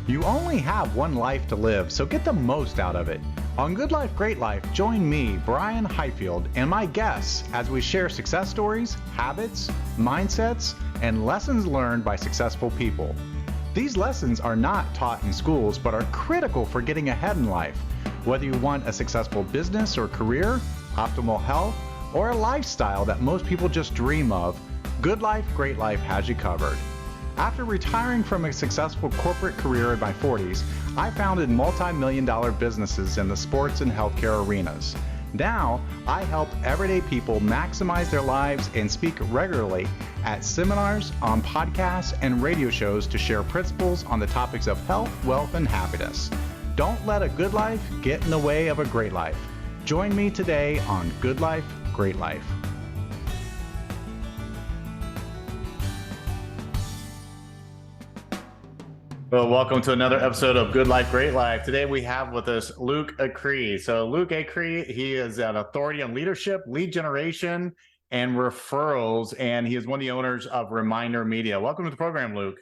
You only have one life to live, so get the most out of it. On Good Life, Great Life, join me, Brian Highfield, and my guests as we share success stories, habits, mindsets, and lessons learned by successful people. These lessons are not taught in schools, but are critical for getting ahead in life. Whether you want a successful business or career, optimal health, or a lifestyle that most people just dream of, Good Life, Great Life has you covered. After retiring from a successful corporate career in my 40s, I founded multi-million-dollar businesses in the sports and healthcare arenas. Now, I help everyday people maximize their lives and speak regularly at seminars, on podcasts, and radio shows to share principles on the topics of health, wealth, and happiness. Don't let a good life get in the way of a great life. Join me today on Good Life, Great Life. Well, welcome to another episode of Good Life, Great Life. Today we have with us Luke Acree. So Luke Acree, he is an authority on leadership, lead generation, and referrals, and he is one of the owners of ReminderMedia. Welcome to the program, Luke.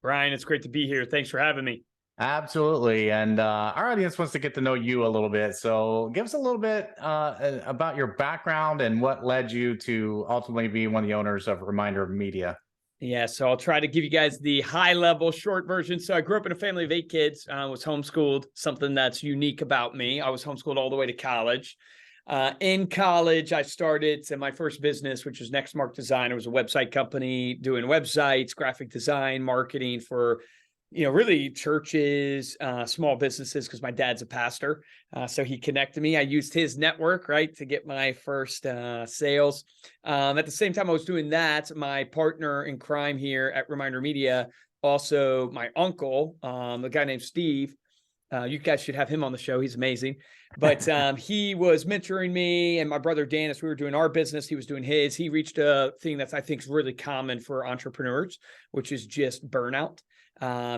Brian, it's great to be here. Thanks for having me. Absolutely. And our audience wants to get to know you a little bit. So give us a little bit about your background and what led you to ultimately be one of the owners of ReminderMedia. Yeah, so I'll try to give you guys the high-level short version. So I grew up in a family of 8 kids. I was homeschooled, something that's unique about me. I was homeschooled all the way to college. In college, I started my first business, which was Nextmark Design. It was a website company doing websites, graphic design, marketing for really churches, small businesses, because my dad's a pastor. So he connected me. I used his network, right, to get my first sales. At the same time I was doing that, my partner in crime here at ReminderMedia, also my uncle, a guy named Steve, you guys should have him on the show. He's amazing. But he was mentoring me, and my brother Dan, as we were doing our business, he was doing his. He reached a thing that I think is really common for entrepreneurs, which is just burnout.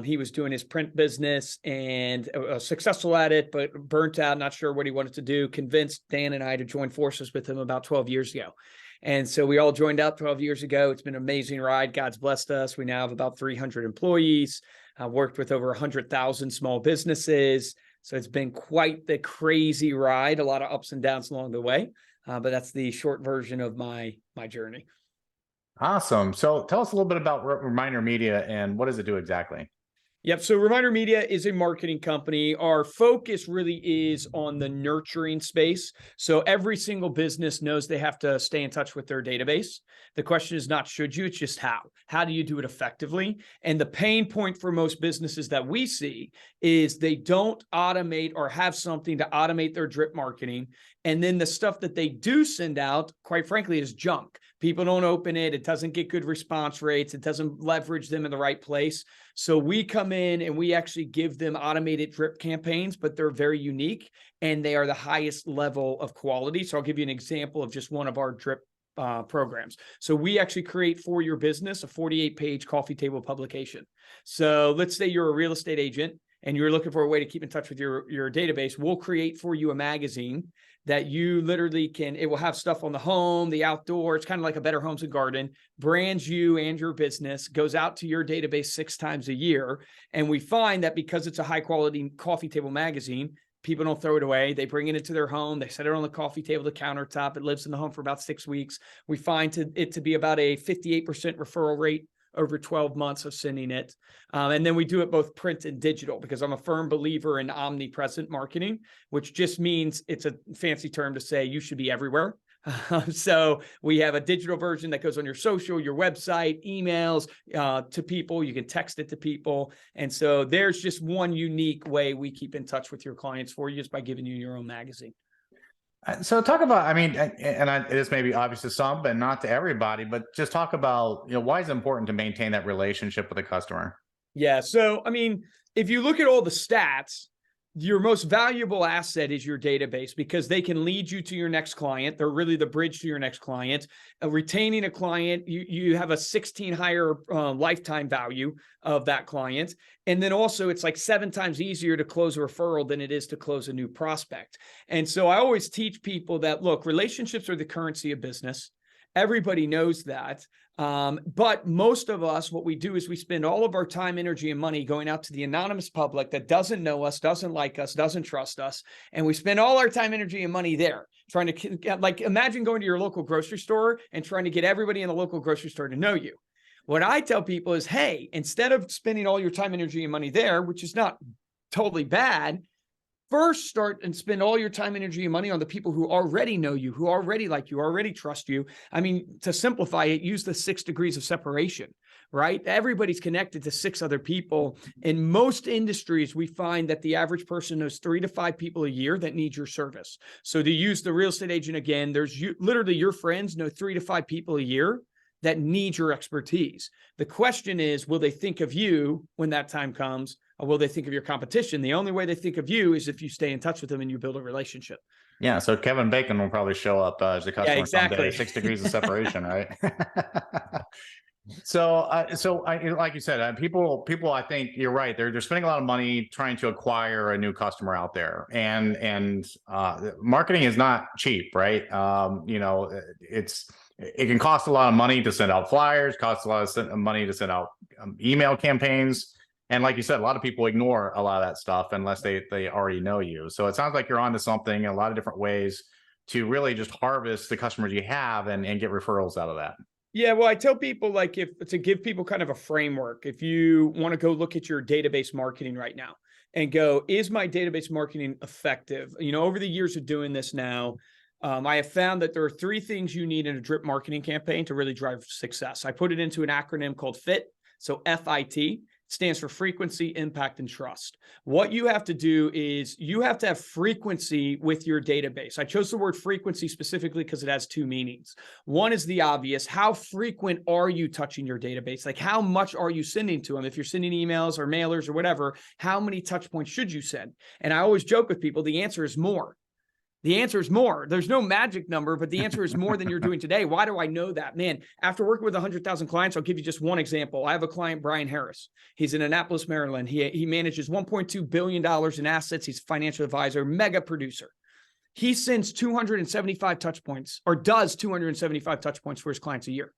He was doing his print business and successful at it, but burnt out, not sure what he wanted to do, convinced Dan and I to join forces with him about 12 years ago. And so we all joined up 12 years ago. It's been an amazing ride. God's blessed us. We now have about 300 employees, worked with over 100,000 small businesses. So it's been quite the crazy ride, a lot of ups and downs along the way. But that's the short version of my journey. Awesome. So tell us a little bit about ReminderMedia and what does it do exactly? Yep. So ReminderMedia is a marketing company. Our focus really is on the nurturing space. So every single business knows they have to stay in touch with their database. The question is not should you, it's just how. How do you do it effectively? And the pain point for most businesses that we see is they don't automate or have something to automate their drip marketing. And then the stuff that they do send out, quite frankly, is junk. People don't open it. It doesn't get good response rates. It doesn't leverage them in the right place. So we come in and we actually give them automated drip campaigns, but they're very unique and they are the highest level of quality. So I'll give you an example of just one of our drip programs. So we actually create for your business a 48-page coffee table publication. So let's say you're a real estate agent and you're looking for a way to keep in touch with your database. We'll create for you a magazine that you literally it will have stuff on the home, the outdoor. It's kind of like a Better Homes and Garden, brands you and your business, goes out to your database 6 times a year. And we find that because it's a high quality coffee table magazine, people don't throw it away. They bring it into their home. They set it on the coffee table, the countertop. It lives in the home for about 6 weeks. We find it to be about a 58% referral rate over 12 months of sending it. And then we do it both print and digital because I'm a firm believer in omnipresent marketing, which just means it's a fancy term to say you should be everywhere. So we have a digital version that goes on your social, your website, emails to people. You can text it to people. And so there's just one unique way we keep in touch with your clients for you is by giving you your own magazine. So talk about, this may be obvious to some, but not to everybody, but just talk about, why is it important to maintain that relationship with the customer? Yeah. So, if you look at all the stats, your most valuable asset is your database because they can lead you to your next client. They're really the bridge to your next client. Retaining a client, you have a 16 higher lifetime value of that client. And then also it's like 7 times easier to close a referral than it is to close a new prospect. And so I always teach people that, look, relationships are the currency of business. Everybody knows that. But most of us, what we do is we spend all of our time, energy, and money going out to the anonymous public that doesn't know us, doesn't like us, doesn't trust us. And we spend all our time, energy, and money there trying to, like, imagine going to your local grocery store and trying to get everybody in the local grocery store to know you. What I tell people is, hey, instead of spending all your time, energy, and money there, which is not totally bad, first start and spend all your time, energy, and money on the people who already know you, who already like you, already trust you. I mean, to simplify it, use the 6 degrees of separation, right? Everybody's connected to 6 other people. In most industries, we find that the average person knows 3 to 5 people a year that need your service. So to use the real estate agent again, literally your friends know 3 to 5 people a year that need your expertise. The question is, will they think of you when that time comes? Or will they think of your competition? The only way they think of you is if you stay in touch with them and you build a relationship. Yeah, so Kevin Bacon will probably show up as a customer someday. 6 degrees of separation, right? So like you said, people, I think you're right. They're spending a lot of money trying to acquire a new customer out there, and marketing is not cheap, right? It can cost a lot of money to send out flyers, costs a lot of money to send out email campaigns. And like you said, a lot of people ignore a lot of that stuff unless they already know you. So it sounds like you're onto something, a lot of different ways to really just harvest the customers you have and get referrals out of that. Yeah, well, I tell people, like, to give people kind of a framework, if you want to go look at your database marketing right now and go, is my database marketing effective? Over the years of doing this now, I have found that there are 3 things you need in a drip marketing campaign to really drive success. I put it into an acronym called FIT. So FIT stands for frequency, impact, and trust. What you have to do is you have to have frequency with your database. I chose the word frequency specifically because it has 2 meanings. One is the obvious. How frequent are you touching your database? Like, how much are you sending to them? If you're sending emails or mailers or whatever, how many touch points should you send? And I always joke with people, the answer is more. The answer is more. There's no magic number, but the answer is more than you're doing today. Why do I know that? Man, after working with 100,000 clients, I'll give you just one example. I have a client, Brian Harris. He's in Annapolis, Maryland. He manages $1.2 billion in assets. He's a financial advisor, mega producer. He sends 275 touch points, or does 275 touch points for his clients a year.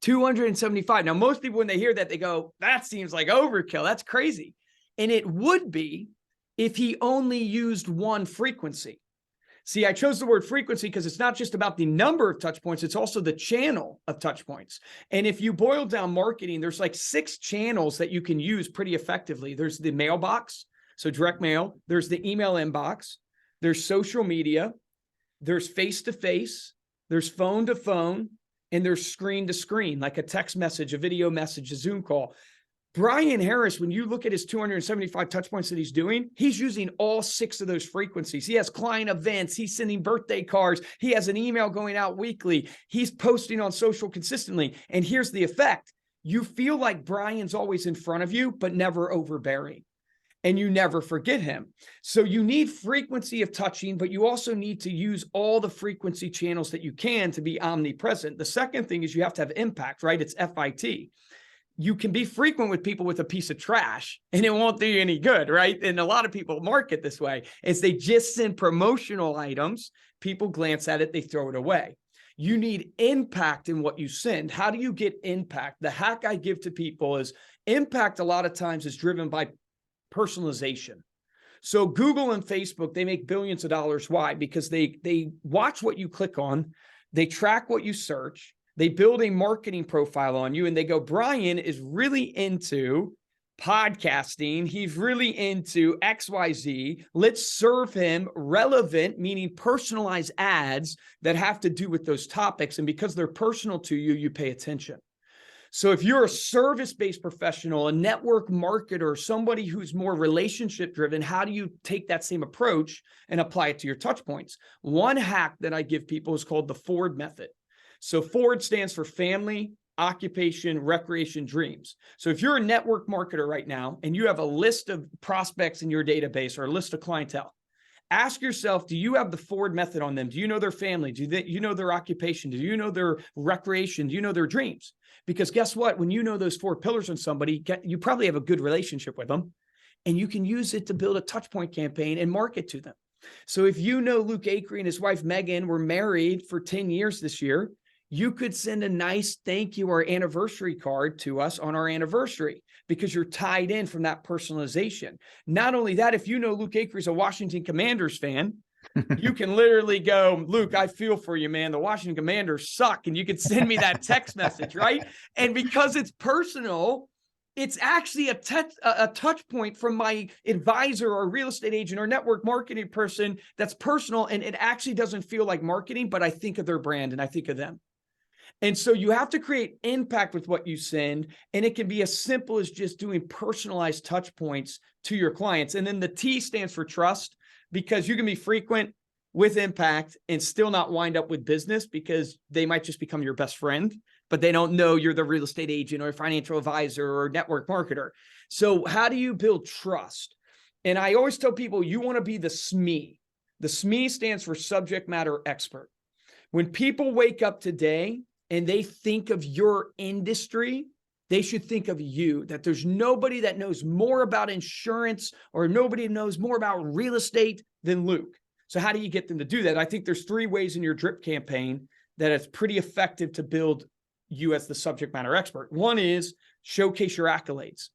275. Now, most people, when they hear that, they go, that seems like overkill. That's crazy. And it would be if he only used one frequency. See, I chose the word frequency because it's not just about the number of touch points, it's also the channel of touch points. And if you boil down marketing, there's like 6 channels that you can use pretty effectively. There's the mailbox, so direct mail. There's the email inbox. There's social media. There's face-to-face. There's phone-to-phone. And there's screen-to-screen, like a text message, a video message, a Zoom call. Brian Harris, when you look at his 275 touch points that he's doing, he's using all 6 of those frequencies. He has client events. He's sending birthday cards. He has an email going out weekly. He's posting on social consistently. And here's the effect. You feel like Brian's always in front of you, but never overbearing. And you never forget him. So you need frequency of touching, but you also need to use all the frequency channels that you can to be omnipresent. The second thing is you have to have impact, right? It's FIT. You can be frequent with people with a piece of trash and it won't do you any good, right? And a lot of people market this way is they just send promotional items. People glance at it, they throw it away. You need impact in what you send. How do you get impact? The hack I give to people is impact a lot of times is driven by personalization. So Google and Facebook, they make billions of dollars. Why? Because they watch what you click on, they track what you search, they build a marketing profile on you, and they go, Brian is really into podcasting. He's really into XYZ. Let's serve him relevant, meaning personalized ads that have to do with those topics. And because they're personal to you, you pay attention. So if you're a service-based professional, a network marketer, somebody who's more relationship-driven, how do you take that same approach and apply it to your touch points? One hack that I give people is called the Ford method. So Ford stands for family, occupation, recreation, dreams. So if you're a network marketer right now and you have a list of prospects in your database or a list of clientele, ask yourself, do you have the Ford method on them? Do you know their family? Do you know their occupation? Do you know their recreation? Do you know their dreams? Because guess what? When you know those 4 pillars on somebody, you probably have a good relationship with them, and you can use it to build a touch point campaign and market to them. So if you know Luke Acree and his wife Megan were married for 10 years this year, you could send a nice thank you or anniversary card to us on our anniversary because you're tied in from that personalization. Not only that, if you know Luke Acree is a Washington Commanders fan, you can literally go, Luke, I feel for you, man. The Washington Commanders suck. And you could send me that text message, right? And because it's personal, it's actually a touch point from my advisor or real estate agent or network marketing person that's personal. And it actually doesn't feel like marketing, but I think of their brand and I think of them. And so you have to create impact with what you send. And it can be as simple as just doing personalized touch points to your clients. And then the T stands for trust, because you can be frequent with impact and still not wind up with business because they might just become your best friend, but they don't know you're the real estate agent or financial advisor or network marketer. So how do you build trust? And I always tell people, you want to be the SME. The SME stands for subject matter expert. When people wake up today and they think of your industry, they should think of you, that there's nobody that knows more about insurance or nobody knows more about real estate than Luke. So how do you get them to do that? I think there's 3 ways in your drip campaign that it's pretty effective to build you as the subject matter expert. One is showcase your accolades.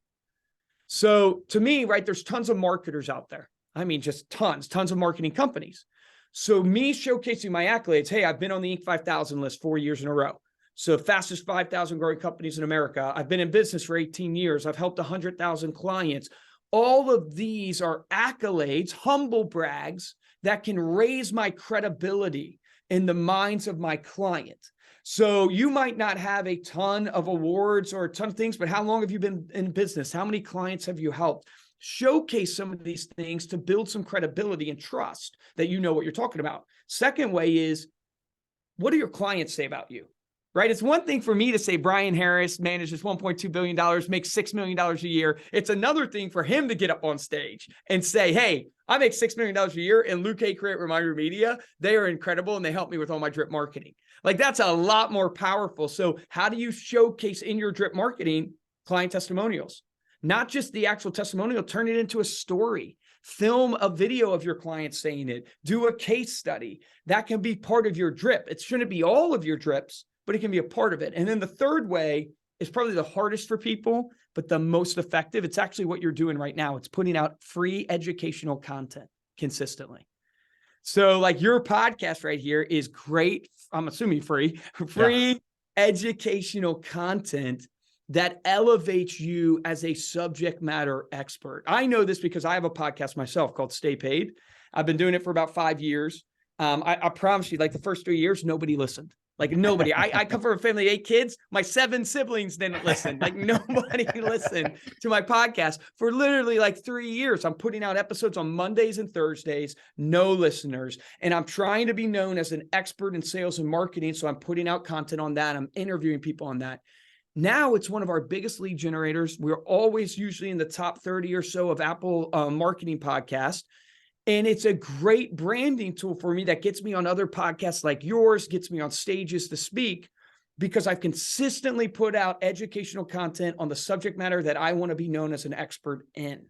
So to me, right, there's tons of marketers out there. I mean, just tons of marketing companies. So me showcasing my accolades, hey, I've been on the Inc. 5000 list 4 years in a row. So fastest 5,000 growing companies in America. I've been in business for 18 years. I've helped 100,000 clients. All of these are accolades, humble brags that can raise my credibility in the minds of my client. So you might not have a ton of awards or a ton of things, but how long have you been in business? How many clients have you helped? Showcase some of these things to build some credibility and trust that you know what you're talking about. Second way is, what do your clients say about you? Right? It's one thing for me to say Brian Harris manages $1.2 billion, makes $6 million a year. It's another thing for him to get up on stage and say, hey, I make $6 million a year and Luke Acree at ReminderMedia, they are incredible and they help me with all my drip marketing. Like, that's a lot more powerful. So how do you showcase in your drip marketing client testimonials? Not just the actual testimonial, turn it into a story. Film a video of your client saying it. Do a case study. That can be part of your drip. It shouldn't be all of your drips, but it can be a part of it. And then the third way is probably the hardest for people, but the most effective. It's actually what you're doing right now. It's putting out free educational content consistently. So like your podcast right here is great. I'm assuming free educational content that elevates you as a subject matter expert. I know this because I have a podcast myself called Stay Paid. I've been doing it for about 5 years. I promise you, like the first 3 years, nobody listened. Like nobody. I come from a family of 8 kids. My 7 siblings didn't listen. Like nobody listened to my podcast for literally like 3 years. I'm putting out episodes on Mondays and Thursdays, no listeners. And I'm trying to be known as an expert in sales and marketing. So I'm putting out content on that. I'm interviewing people on that. Now it's one of our biggest lead generators. We're always usually in the top 30 or so of Apple marketing podcasts. And it's a great branding tool for me that gets me on other podcasts like yours, gets me on stages to speak, because I've consistently put out educational content on the subject matter that I want to be known as an expert in.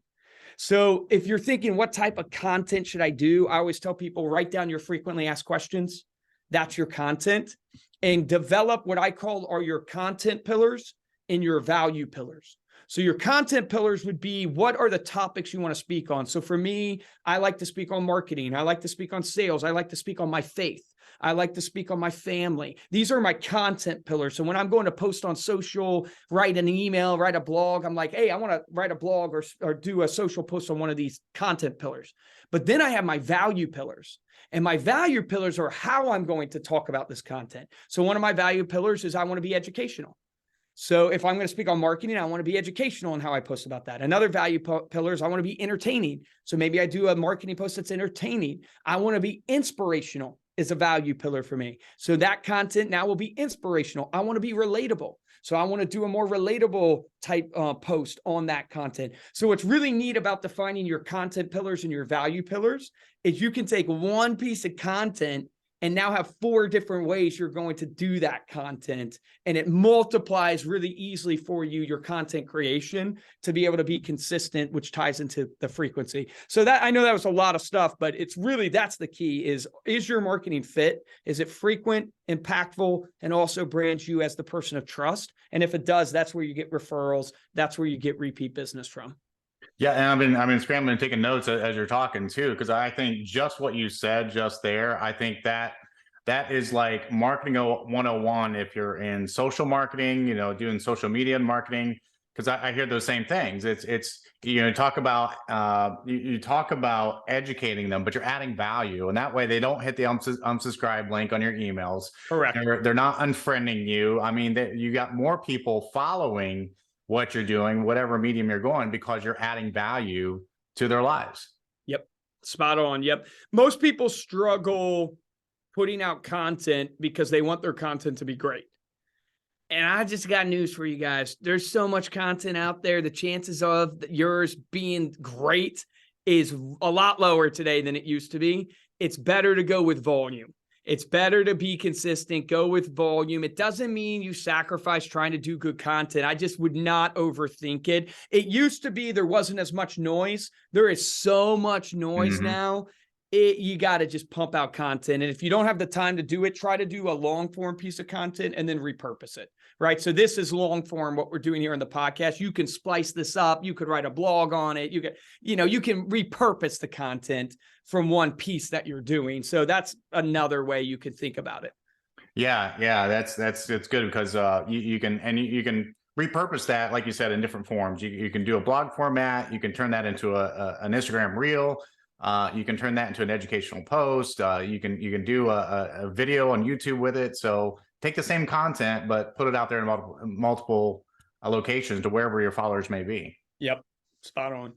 So if you're thinking, what type of content should I do? I always tell people, write down your frequently asked questions. That's your content. And develop what I call are your content pillars and your value pillars. So your content pillars would be, what are the topics you want to speak on? So for me, I like to speak on marketing. I like to speak on sales. I like to speak on my faith. I like to speak on my family. These are my content pillars. So when I'm going to post on social, write an email, write a blog, I'm like, hey, I want to write a blog or do a social post on one of these content pillars. But then I have my value pillars. And my value pillars are how I'm going to talk about this content. So one of my value pillars is I want to be educational. So if I'm going to speak on marketing, I want to be educational in how I post about that. Another value pillar is I want to be entertaining. So maybe I do a marketing post that's entertaining. I want to be inspirational is a value pillar for me. So that content now will be inspirational. I want to be relatable. So I want to do a more relatable type post on that content. So what's really neat about defining your content pillars and your value pillars is you can take one piece of content and now have 4 different ways you're going to do that content. And it multiplies really easily for you, your content creation, to be able to be consistent, which ties into the frequency. So that, I know that was a lot of stuff, but it's really, that's the key is your marketing fit? Is it frequent, impactful, and also brands you as the person of trust? And if it does, that's where you get referrals. That's where you get repeat business from. Yeah, and I've been scrambling and taking notes as you're talking too, because I think just what you said just there, I think that is like marketing 101 if you're in social marketing, doing social media marketing, because I hear those same things. It's talk about you talk about educating them, but you're adding value, and that way they don't hit the unsubscribe link on your emails. Correct. They're not unfriending you. I mean, you got more people following what you're doing, whatever medium you're going, because you're adding value to their lives. Yep. Spot on. Yep. Most people struggle putting out content because they want their content to be great. And I just got news for you guys. There's so much content out there. The chances of yours being great is a lot lower today than it used to be. It's better to go with volume. It's better to be consistent, go with volume. It doesn't mean you sacrifice trying to do good content. I just would not overthink it. It used to be there wasn't as much noise. There is so much noise now. You got to just pump out content. And if you don't have the time to do it, try to do a long form piece of content and then repurpose it, right? So this is long form, what we're doing here on the podcast. You can splice this up. You could write a blog on it. You can repurpose the content from one piece that you're doing. So that's another way you could think about it. Yeah. That's good because you can repurpose that, like you said, in different forms. You can do a blog format. You can turn that into an Instagram reel. You can turn that into an educational post. You can do a video on YouTube with it. So take the same content, but put it out there in multiple locations to wherever your followers may be. Yep. Spot on.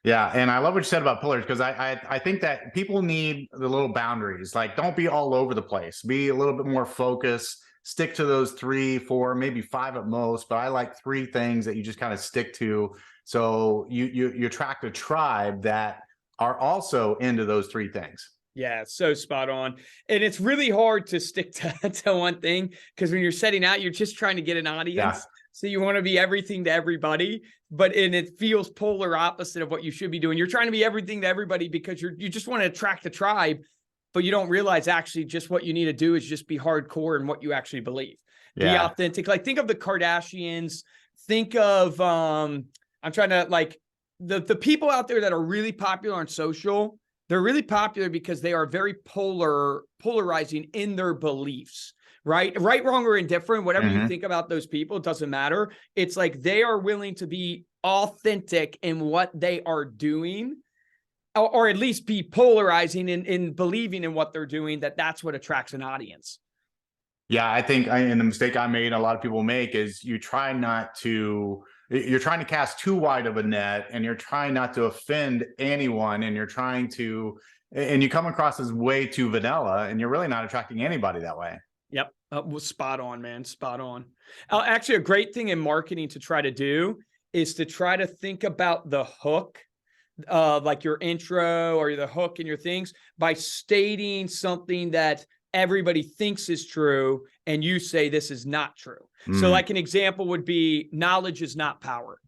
Yeah. And I love what you said about pillars, because I think that people need the little boundaries. Like, don't be all over the place. Be a little bit more focused. Stick to those 3, 4, maybe 5 at most. But I like 3 things that you just kind of stick to. So you attract a tribe that are also into those 3 things. Yeah, so spot on. And it's really hard to stick to one thing, because when you're setting out, you're just trying to get an audience. Yeah. So you want to be everything to everybody, and it feels polar opposite of what you should be doing. You're trying to be everything to everybody because you just want to attract a tribe, but you don't realize actually just what you need to do is just be hardcore in what you actually believe. Yeah. Be authentic. Like, think of the Kardashians. Think of, I'm trying to the people out there that are really popular on social. They're really popular because they are very polarizing in their beliefs, right? Right, wrong, or indifferent, whatever you think about those people, it doesn't matter. It's like they are willing to be authentic in what they are doing, or at least be polarizing in believing in what they're doing, that's what attracts an audience. Yeah, I think, and the mistake I made, and a lot of people make, is you're trying to cast too wide of a net, and you're trying not to offend anyone, and you come across as way too vanilla, and you're really not attracting anybody that way. Yep. Spot on, man. Spot on. Actually, a great thing in marketing to try to do is to try to think about the hook, like your intro or the hook in your things, by stating something that everybody thinks is true, and you say this is not true. So like an example would be, knowledge is not power.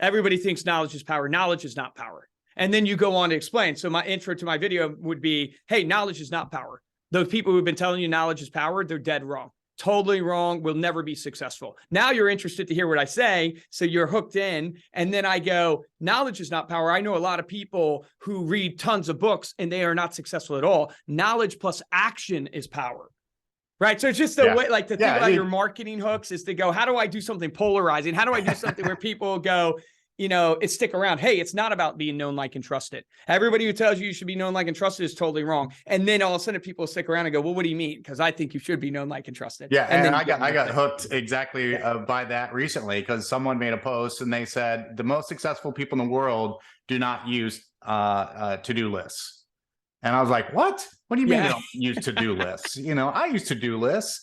Everybody thinks knowledge is power. Knowledge is not power. And then you go on to explain. So my intro to my video would be, hey, knowledge is not power. Those people who've been telling you knowledge is power, they're dead wrong. Totally wrong. Will never be successful. Now you're interested to hear what I say. So you're hooked in. And then I go, knowledge is not power. I know a lot of people who read tons of books and they are not successful at all. Knowledge plus action is power. Right. So it's just the way, to think about your marketing hooks is to go, how do I do something polarizing? How do I do something where people go, it's stick around. Hey, it's not about being known, liked, and trusted. Everybody who tells you should be known, liked, and trusted is totally wrong. And then all of a sudden people stick around and go, well, what do you mean? Because I think you should be known, liked, and trusted. Yeah. And I got hooked exactly by that recently, because someone made a post and they said the most successful people in the world do not use to-do lists. And I was like, what? What do you mean they don't use to-do lists? I use to-do lists.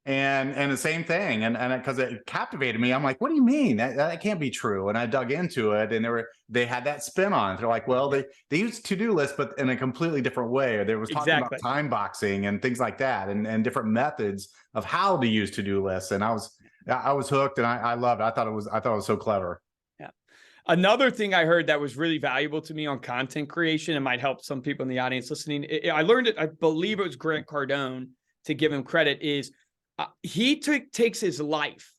And the same thing, and because it captivated me, I'm like, what do you mean that can't be true? And I dug into it, and they had that spin on it. They're like, well, they used to-do lists, but in a completely different way. Or they was talking about time boxing and things like that, and different methods of how to use to-do lists. And I was hooked, and I loved it. I thought it was so clever. Yeah. Another thing I heard that was really valuable to me on content creation and might help some people in the audience listening. I learned it. I believe it was Grant Cardone, to give him credit, is he takes his life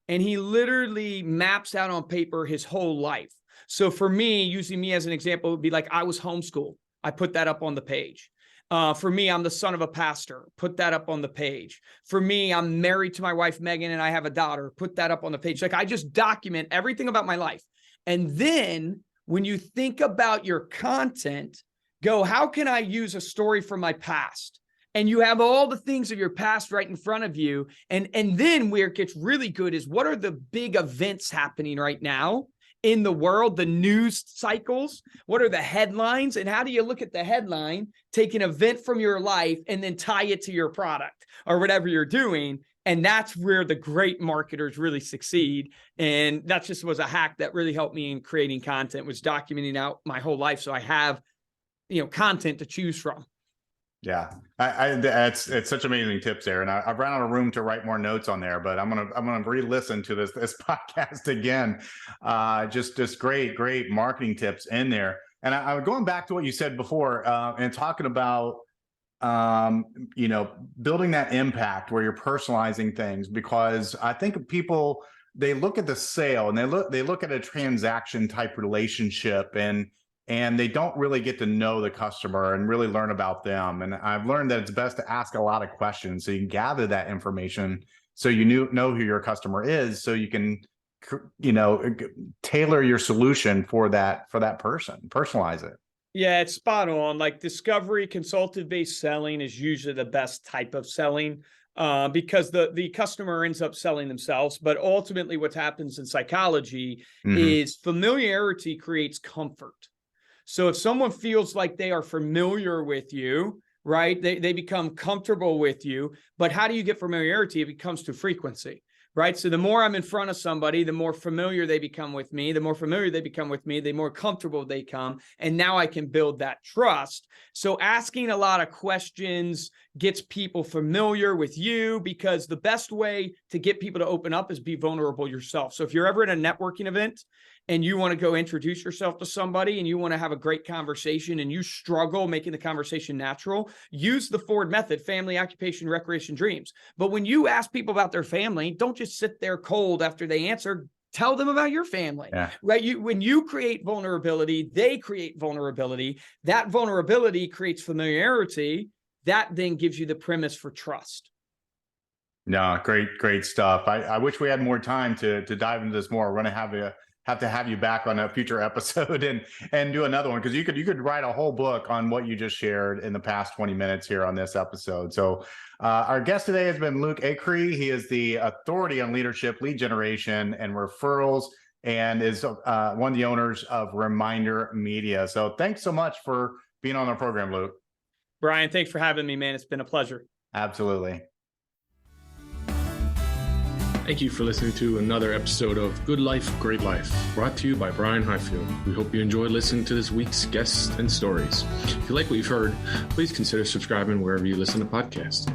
and he literally maps out on paper his whole life. So for me, using me as an example, it would be like, I was homeschooled. I put that up on the page. For me, I'm the son of a pastor. Put that up on the page. For me, I'm married to my wife, Megan, and I have a daughter. Put that up on the page. Like, I just document everything about my life. And then when you think about your content, go, how can I use a story from my past? And you have all the things of your past right in front of you. And then where it gets really good is, what are the big events happening right now in the world, the news cycles? What are the headlines? And how do you look at the headline, take an event from your life, and then tie it to your product or whatever you're doing? And that's where the great marketers really succeed. And that just was a hack that really helped me in creating content, was documenting out my whole life. So I have, content to choose from. Yeah, it's such amazing tips there, and I've run out of room to write more notes on there, but I'm gonna re-listen to this podcast again. Just great marketing tips in there, and I'm going back to what you said before, and talking about building that impact where you're personalizing things, because I think people, they look at the sale and they look at a transaction type relationship, and they don't really get to know the customer and really learn about them. And I've learned that it's best to ask a lot of questions so you can gather that information, so you know who your customer is, so you can, tailor your solution for that person, personalize it. Yeah, it's spot on. Like, discovery, consultative-based selling is usually the best type of selling, because the customer ends up selling themselves. But ultimately what happens in psychology is familiarity creates comfort. So if someone feels like they are familiar with you, right, they become comfortable with you. But how do you get familiarity? It becomes to frequency, right? So the more I'm in front of somebody, the more familiar they become with me. The more familiar they become with me, the more comfortable they come. And now I can build that trust. So asking a lot of questions gets people familiar with you, because the best way to get people to open up is be vulnerable yourself. So if you're ever at a networking event and you want to go introduce yourself to somebody and you want to have a great conversation and you struggle making the conversation natural, use the Ford method: family, occupation, recreation, dreams. But when you ask people about their family, don't just sit there cold after they answer. Tell them about your family, right? When you create vulnerability, they create vulnerability. That vulnerability creates familiarity. That then gives you the premise for trust. No, great stuff. I wish we had more time to dive into this more. We're going to have you back on a future episode and do another one, because you could write a whole book on what you just shared in the past 20 minutes here on this episode. So our guest today has been Luke Acree. He is the authority on leadership, lead generation, and referrals, and is one of the owners of ReminderMedia. So thanks so much for being on our program, Luke. Brian, thanks for having me, man. It's been a pleasure. Absolutely. Thank you for listening to another episode of Good Life, Great Life, brought to you by Brian Highfield. We hope you enjoyed listening to this week's guests and stories. If you like what you've heard, please consider subscribing wherever you listen to podcasts.